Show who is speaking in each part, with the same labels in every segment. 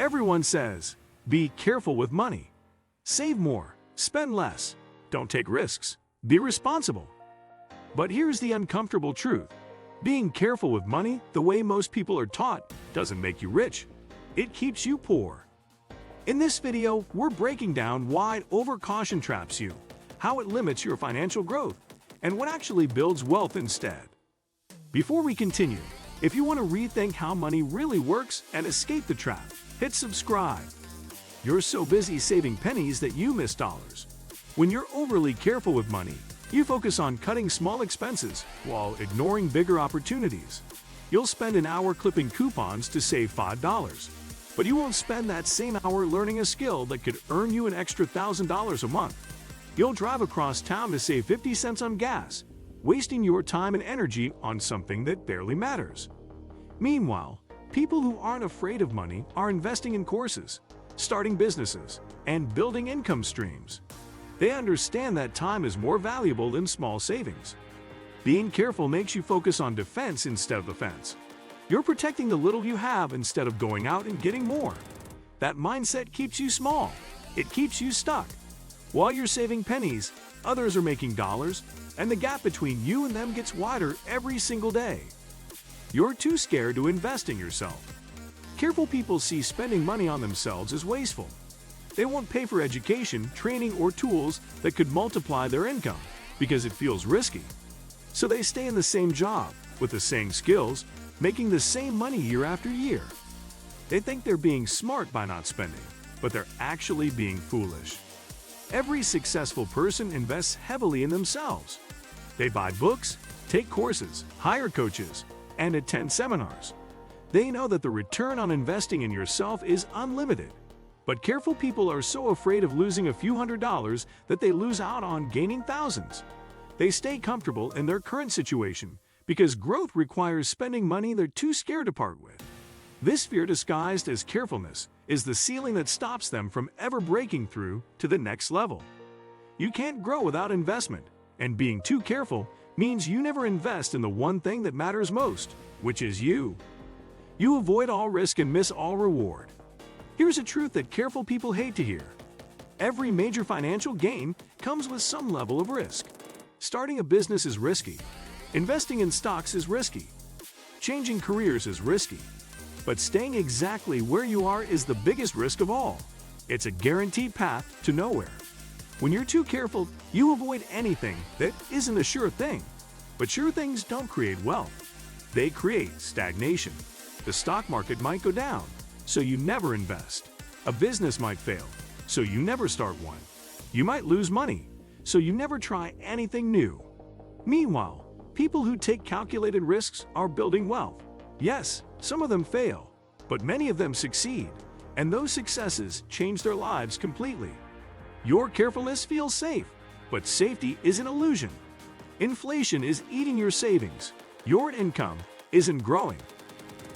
Speaker 1: Everyone says, be careful with money. Save more, spend less, don't take risks, be responsible. But here's the uncomfortable truth. Being careful with money, the way most people are taught, doesn't make you rich. It keeps you poor. In this video, we're breaking down why overcaution traps you, how it limits your financial growth, and what actually builds wealth instead. Before we continue, if you want to rethink how money really works and escape the trap, hit subscribe. You're so busy saving pennies that you miss dollars. When you're overly careful with money, you focus on cutting small expenses while ignoring bigger opportunities. You'll spend an hour clipping coupons to save $5, but you won't spend that same hour learning a skill that could earn you an extra $1,000 a month. You'll drive across town to save 50 cents on gas, wasting your time and energy on something that barely matters. Meanwhile, people who aren't afraid of money are investing in courses, starting businesses, and building income streams. They understand that time is more valuable than small savings. Being careful makes you focus on defense instead of offense. You're protecting the little you have instead of going out and getting more. That mindset keeps you small. It keeps you stuck. While you're saving pennies, others are making dollars, and the gap between you and them gets wider every single day. You're too scared to invest in yourself. Careful people see spending money on themselves as wasteful. They won't pay for education, training, or tools that could multiply their income because it feels risky. So they stay in the same job, with the same skills, making the same money year after year. They think they're being smart by not spending, but they're actually being foolish. Every successful person invests heavily in themselves. They buy books, take courses, hire coaches, and attend seminars. They know that the return on investing in yourself is unlimited. But careful people are so afraid of losing a few $100s that they lose out on gaining thousands. They stay comfortable in their current situation because growth requires spending money they're too scared to part with. This fear disguised as carefulness is the ceiling that stops them from ever breaking through to the next level. You can't grow without investment, and being too careful means you never invest in the one thing that matters most, which is you. You avoid all risk and miss all reward. Here's a truth that careful people hate to hear. Every major financial gain comes with some level of risk. Starting a business is risky. Investing in stocks is risky. Changing careers is risky. But staying exactly where you are is the biggest risk of all. It's a guaranteed path to nowhere. When you're too careful, you avoid anything that isn't a sure thing. But sure things don't create wealth. They create stagnation. The stock market might go down, so you never invest. A business might fail, so you never start one. You might lose money, so you never try anything new. Meanwhile, people who take calculated risks are building wealth. Yes, some of them fail, but many of them succeed, and those successes change their lives completely. Your carefulness feels safe, but safety is an illusion. Inflation is eating your savings. Your income isn't growing.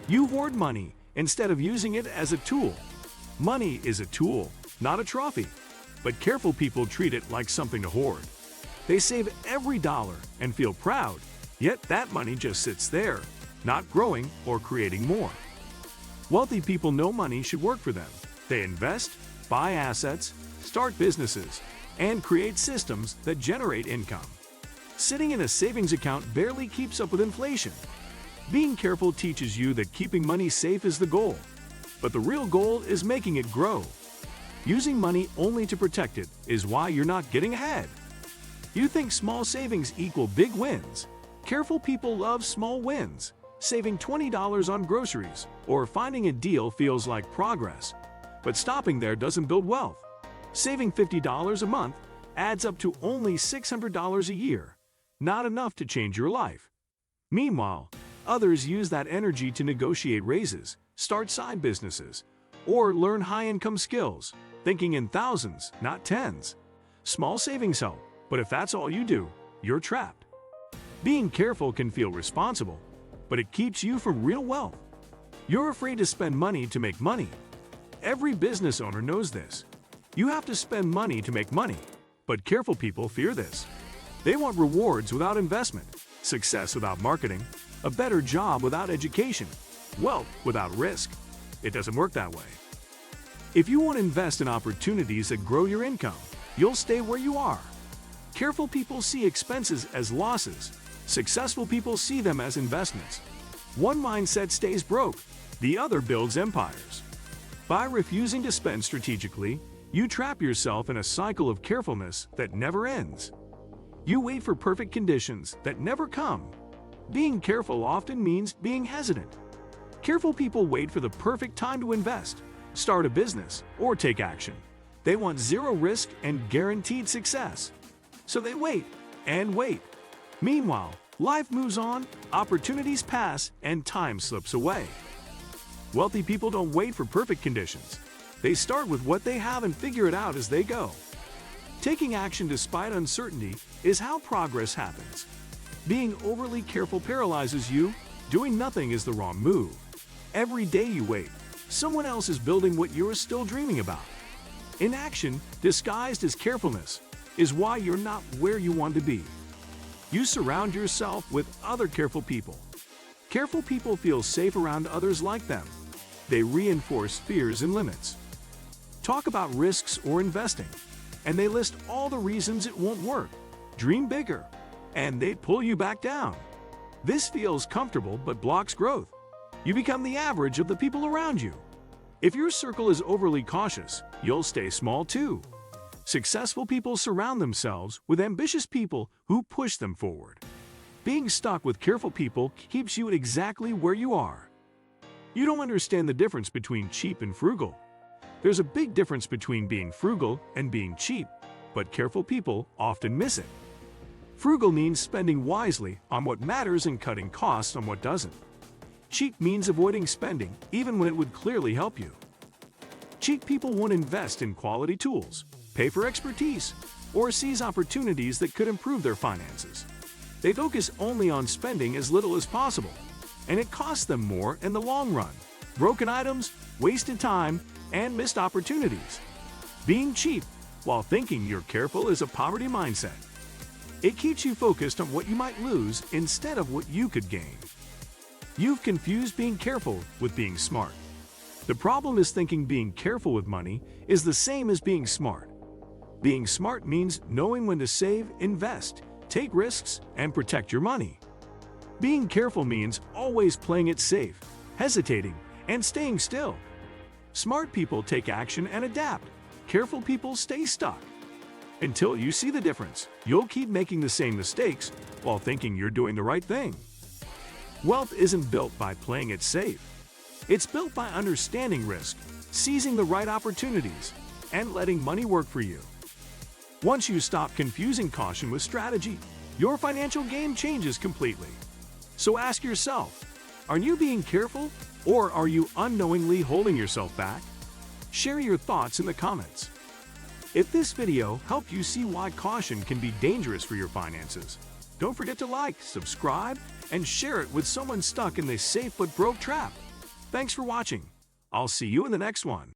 Speaker 1: You hoard money instead of using it as a tool. Money is a tool, not a trophy. But careful people treat it like something to hoard. They save every dollar and feel proud, yet that money just sits there, not growing or creating more. Wealthy people know money should work for them. They invest, buy assets, start businesses, and create systems that generate income. Sitting in a savings account barely keeps up with inflation. Being careful teaches you that keeping money safe is the goal, but the real goal is making it grow. Using money only to protect it is why you're not getting ahead. You think small savings equal big wins. Careful people love small wins. Saving $20 on groceries or finding a deal feels like progress. But stopping there doesn't build wealth. Saving $50 a month adds up to only $600 a year, not enough to change your life. Meanwhile, others use that energy to negotiate raises, start side businesses, or learn high-income skills, thinking in thousands, not tens. Small savings help, but if that's all you do, you're trapped. Being careful can feel responsible, but it keeps you from real wealth. You're afraid to spend money to make money. Every business owner knows this. You have to spend money to make money, but careful people fear this. They want rewards without investment, success without marketing, a better job without education, wealth without risk. It doesn't work that way. If you want to invest in opportunities that grow your income, you'll stay where you are. Careful people see expenses as losses. Successful people see them as investments. One mindset stays broke, the other builds empires. By refusing to spend strategically, you trap yourself in a cycle of carefulness that never ends. You wait for perfect conditions that never come. Being careful often means being hesitant. Careful people wait for the perfect time to invest, start a business, or take action. They want zero risk and guaranteed success. So they wait and wait. Meanwhile, life moves on, opportunities pass, and time slips away. Wealthy people don't wait for perfect conditions. They start with what they have and figure it out as they go. Taking action despite uncertainty is how progress happens. Being overly careful paralyzes you. Doing nothing is the wrong move. Every day you wait, someone else is building what you're still dreaming about. Inaction, disguised as carefulness, is why you're not where you want to be. You surround yourself with other careful people. Careful people feel safe around others like them. They reinforce fears and limits. Talk about risks or investing, and they list all the reasons it won't work. Dream bigger, and they pull you back down. This feels comfortable but blocks growth. You become the average of the people around you. If your circle is overly cautious, you'll stay small too. Successful people surround themselves with ambitious people who push them forward. Being stuck with careful people keeps you exactly where you are. You don't understand the difference between cheap and frugal. There's a big difference between being frugal and being cheap, but careful people often miss it. Frugal means spending wisely on what matters and cutting costs on what doesn't. Cheap means avoiding spending even when it would clearly help you. Cheap people won't invest in quality tools, pay for expertise, or seize opportunities that could improve their finances. They focus only on spending as little as possible, and it costs them more in the long run. Broken items, wasted time, and missed opportunities. Being cheap while thinking you're careful is a poverty mindset. It keeps you focused on what you might lose instead of what you could gain. You've confused being careful with being smart. The problem is thinking being careful with money is the same as being smart. Being smart means knowing when to save, invest, take risks, and protect your money. Being careful means always playing it safe, hesitating, and staying still. Smart people take action and adapt. Careful people stay stuck. Until you see the difference, you'll keep making the same mistakes while thinking you're doing the right thing. Wealth isn't built by playing it safe. It's built by understanding risk, seizing the right opportunities, and letting money work for you. Once you stop confusing caution with strategy, your financial game changes completely. So ask yourself, are you being careful or are you unknowingly holding yourself back? Share your thoughts in the comments. If this video helped you see why caution can be dangerous for your finances, don't forget to like, subscribe, and share it with someone stuck in this safe but broke trap. Thanks for watching. I'll see you in the next one.